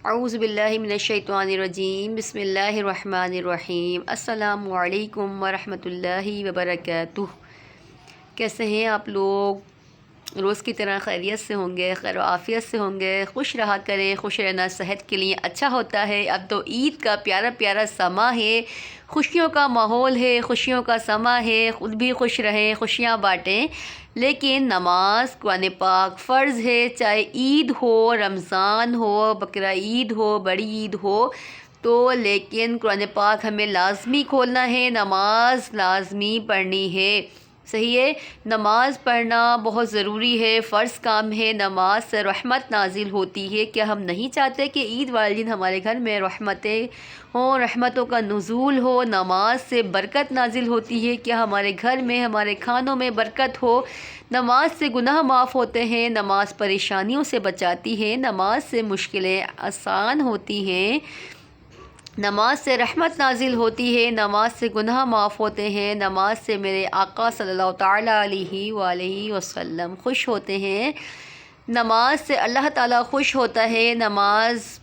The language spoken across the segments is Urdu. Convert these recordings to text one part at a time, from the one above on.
اعوذ باللہ من الشیطان الرجیم، بسم اللہ الرحمن الرحیم۔ السلام علیکم ورحمۃ اللہ وبرکاتہ۔ کیسے ہیں آپ لوگ؟ روز کی طرح خیریت سے ہوں گے، خیر و عافیت سے ہوں گے، خوش رہا کریں۔ خوش رہنا صحت کے لیے اچھا ہوتا ہے۔ اب تو عید کا پیارا پیارا سما ہے، خوشیوں کا ماحول ہے، خوشیوں کا سما ہے۔ خود بھی خوش رہیں، خوشیاں بانٹیں، لیکن نماز قرآن پاک فرض ہے، چاہے عید ہو، رمضان ہو، بقرہ عید ہو، بڑی عید ہو تو، لیکن قرآن پاک ہمیں لازمی کھولنا ہے، نماز لازمی پڑھنی ہے۔ صحیح ہے، نماز پڑھنا بہت ضروری ہے، فرض کام ہے۔ نماز سے رحمت نازل ہوتی ہے۔ کیا ہم نہیں چاہتے کہ عید والے دن ہمارے گھر میں رحمتیں ہوں، رحمتوں کا نزول ہو؟ نماز سے برکت نازل ہوتی ہے۔ کیا ہمارے گھر میں، ہمارے کھانوں میں برکت ہو؟ نماز سے گناہ معاف ہوتے ہیں، نماز پریشانیوں سے بچاتی ہے، نماز سے مشکلیں آسان ہوتی ہیں، نماز سے رحمت نازل ہوتی ہے، نماز سے گناہ معاف ہوتے ہیں، نماز سے میرے آقا صلی اللہ تعالیٰ علیہ وآلہ وسلم خوش ہوتے ہیں، نماز سے اللہ تعالیٰ خوش ہوتا ہے، نماز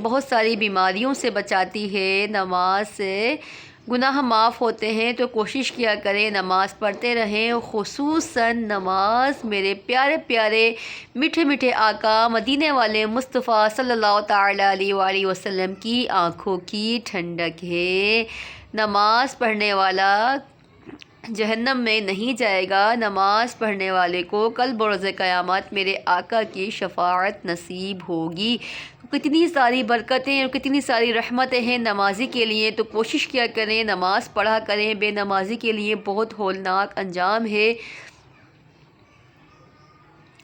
بہت ساری بیماریوں سے بچاتی ہے، نماز سے گناہ معاف ہوتے ہیں۔ تو کوشش کیا کریں، نماز پڑھتے رہیں، خصوصاً نماز میرے پیارے پیارے میٹھے میٹھے آقا مدینے والے مصطفیٰ صلی اللہ تعالیٰ علیہ وآلہ وسلم کی آنکھوں کی ٹھنڈک ہے۔ نماز پڑھنے والا جہنم میں نہیں جائے گا، نماز پڑھنے والے کو کل بروز قیامت میرے آقا کی شفاعت نصیب ہوگی۔ کتنی ساری برکتیں اور کتنی ساری رحمتیں ہیں نمازی کے لیے، تو کوشش کیا کریں، نماز پڑھا کریں۔ بے نمازی کے لیے بہت ہولناک انجام ہے۔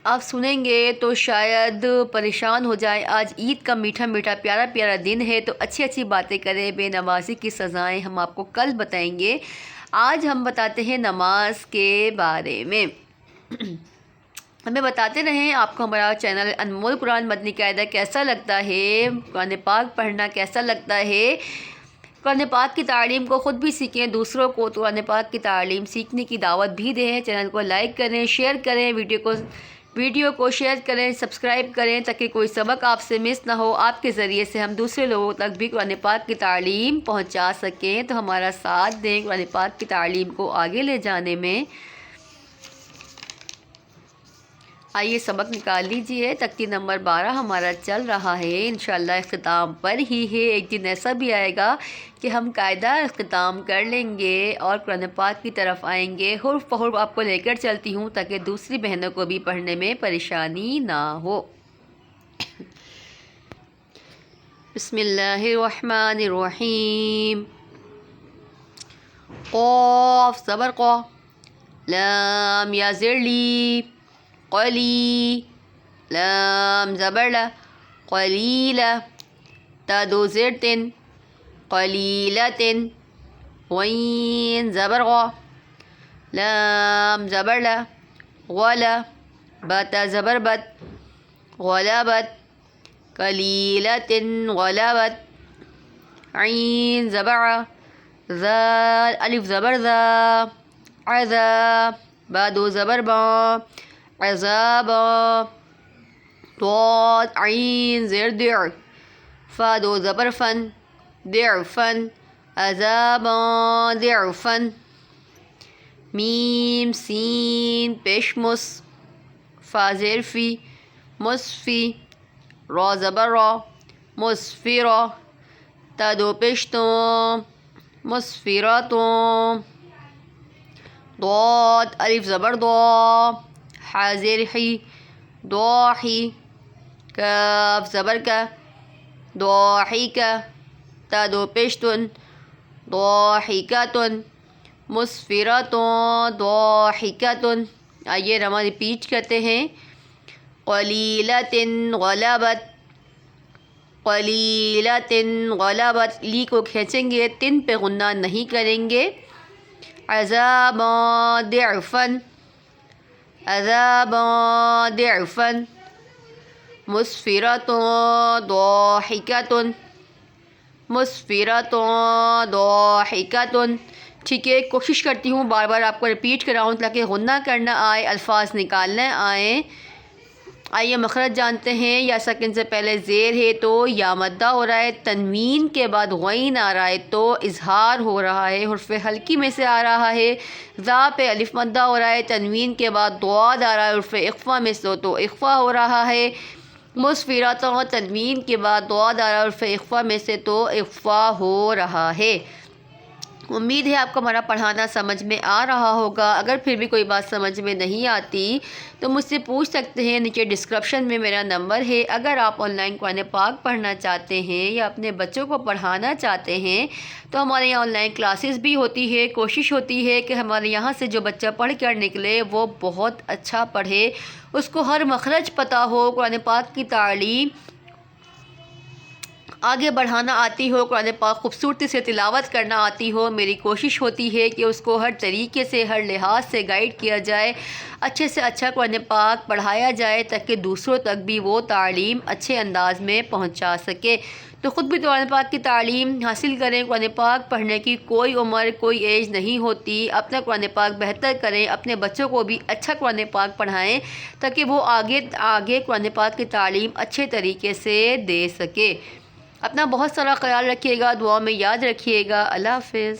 آپ سنیں گے تو شاید پریشان ہو جائیں۔ آج عید کا میٹھا میٹھا پیارا پیارا دن ہے، تو اچھی اچھی باتیں کریں۔ بے نمازی کی سزائیں ہم آپ کو کل بتائیں گے۔ آج ہم بتاتے ہیں نماز کے بارے میں۔ ہمیں بتاتے رہیں آپ کو ہمارا چینل انمول قرآن مدنی قاعدہ کیسا لگتا ہے، قرآن پاک پڑھنا کیسا لگتا ہے۔ قرآن پاک کی تعلیم کو خود بھی سیکھیں، دوسروں کو قرآن پاک کی تعلیم سیکھنے کی دعوت بھی دیں۔ چینل کو لائک کریں، شیئر کریں، ویڈیو کو شیئر کریں، سبسکرائب کریں، تاکہ کوئی سبق آپ سے مس نہ ہو۔ آپ کے ذریعے سے ہم دوسرے لوگوں تک بھی قرآن پاک کی تعلیم پہنچا سکیں، تو ہمارا ساتھ دیں قرآن پاک کی تعلیم کو آگے لے جانے میں۔ آئیے سبق نکال لیجئے۔ تختی نمبر 12 ہمارا چل رہا ہے، انشاءاللہ اختتام پر ہی ہے۔ ایک دن ایسا بھی آئے گا کہ ہم قاعدہ اختتام کر لیں گے اور قرآن پاک کی طرف آئیں گے۔ حرف بحرف آپ کو لے کر چلتی ہوں تاکہ دوسری بہنوں کو بھی پڑھنے میں پریشانی نہ ہو۔ بسم اللہ الرحمن الرحیم۔ قاف زبر قا، لام یا زیر لی، قلی، لام زبر لا، قلیلا، تا دو زیر تن، قلیلتن، غین زبر غا، لام زبر لا، غلا، بتا زبر بت، غلبت، قلیلتن غلبت، عین زبر ع، ذال الف زبر ذا، عذا، با دو زبر با، عذابا، ضاد عین زیر دع، فا دو زبر فن، ضعفن، عذابا ضعفن، میم سین پیش مس، فا زیر فی، مصفی، را زبر را، مصفرا، تا دو پیش تو، مصفراتوں، ضاد الف زبر ضا، حا زیر حی، ضاحی، کاف زبر کا، ضاحکہ، تا دو پیش تن، ضاحکتن، مسفراتوں، ضاحکتن۔ آئیے رما ریپیٹ کرتے ہیں۔ قلیلتن غلبت، قلیلتن غلبت، لی کو کھینچیں گے، تن پہ غنہ نہیں کریں گے۔ عذابا ضعفن، عذابا ضعفن، مسفراتوں، ضاحکتن، مسفراتوں، ضاحکتن۔ ٹھیک ہے، کوشش کرتی ہوں بار بار آپ کو ریپیٹ کراؤں تاکہ غنہ کرنا آئے، الفاظ نکالنا آئیں۔ آئیے مخرج جانتے ہیں. یا ساکن سے پہلے زیر ہے تو یا مدہ ہو رہا ہے، تنوین کے بعد غین آ رہا ہے تو اظہار ہو رہا ہے، حرف حلقی میں سے آ رہا ہے. ذا پہ الف مدہ ہو رہا ہے، تنوین کے بعد ضاد آ رہا ہے، حرف اخفا میں سے تو اخفا ہو رہا ہے. مسفرات تنوین کے بعد ضاد آ رہا ہے، حرف اخفا میں سے تو اخفا ہو رہا ہے. امید ہے آپ کو ہمارا پڑھانا سمجھ میں آ رہا ہوگا. اگر پھر بھی کوئی بات سمجھ میں نہیں آتی تو مجھ سے پوچھ سکتے ہیں، نیچے ڈسکرپشن میں میرا نمبر ہے. اگر آپ آن لائن قرآن پاک پڑھنا چاہتے ہیں یا اپنے بچوں کو پڑھانا چاہتے ہیں تو ہمارے یہاں آن لائن کلاسز بھی ہوتی ہے. کوشش ہوتی ہے کہ ہمارے یہاں سے جو بچہ پڑھ کر نکلے وہ بہت اچھا پڑھے، اس کو ہر مخرج پتہ ہو، قرآن پاک کی تعلیم آگے بڑھانا آتی ہو، قرآن پاک خوبصورتی سے تلاوت کرنا آتی ہو. میری کوشش ہوتی ہے کہ اس کو ہر طریقے سے، ہر لحاظ سے گائیڈ کیا جائے، اچھے سے اچھا قرآن پاک پڑھایا جائے تاکہ دوسروں تک بھی وہ تعلیم اچھے انداز میں پہنچا سکے. تو خود بھی قرآن پاک کی تعلیم حاصل کریں. قرآن پاک پڑھنے کی کوئی عمر، کوئی ایج نہیں ہوتی. اپنا قرآن پاک بہتر کریں، اپنے بچوں کو بھی اچھا قرآن پاک پڑھائیں تاکہ وہ آگے قرآن پاک کی تعلیم اچھے طریقے سے دے سکے. اپنا بہت سارا خیال رکھیے گا، دعا میں یاد رکھیے گا. اللہ حافظ.